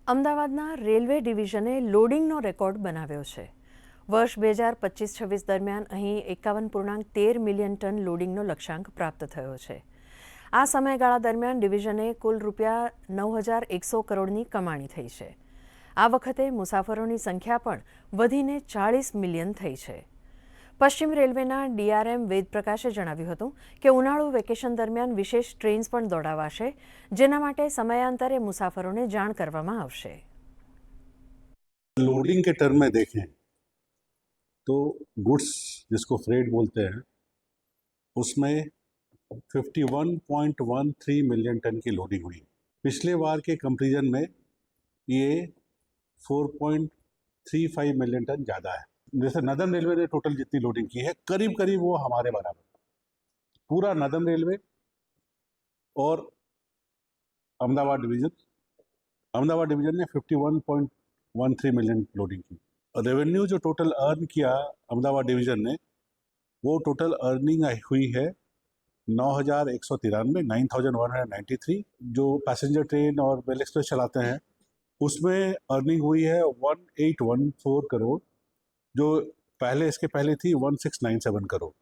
અમદાવાદના railway ડિવિઝને લોડિંગનો record બનાવ્યો છે. વર્ષ 2025-26 દરમિયાન અહીં 51.13 મિલિયન ટન લોડિંગનો લક્ષ્યાંક પ્રાપ્ત થયો છે. આ સમયગાળા દરમિયાન ડિવિઝને કુલ રૂપિયા 9,100 કરોડની કમાણી થઈ છે. આ વખતે મુસાફરોની સંખ્યા પણ વધીને 40 મિલિયન થઈ છે. પશ્ચિમ રેલવેના ડીઆરએમ વેદપ્રકાશે જણાવ્યું હતું કે ઉનાળુ વેકેશન દરમિયાન વિશેષ ટ્રેન્સ પણ દોડાવાશે, જેના માટે સમયાંતરે મુસાફરોને જાણ કરવામાં આવશે. लोडिंग के टर्म में देखें तो गुड्स जिसको फ्रेट बोलते हैं उसमें 51.13 मिलियन टन की लोडिंग हुई. पिछले बार के कंपैरिजन में ये 4.35 मिलियन टन ज़्यादा है. जैसे नदर्न रेलवे ने टोटल जितनी लोडिंग की है करीब करीब वो हमारे बराबर. पूरा नदर्न रेलवे और अहमदाबाद डिवीजन ने 51.13 मिलियन लोडिंग की. रेवेन्यू जो टोटल अर्न किया अहमदाबाद डिवीजन ने, वो टोटल अर्निंग हुई है 9,193, 9,193. जो पैसेंजर ट्रेन और मेल एक्सप्रेस चलाते हैं उसमें अर्निंग हुई है 1814 करोड़, जो इसके पहले थी 1697 करोड़.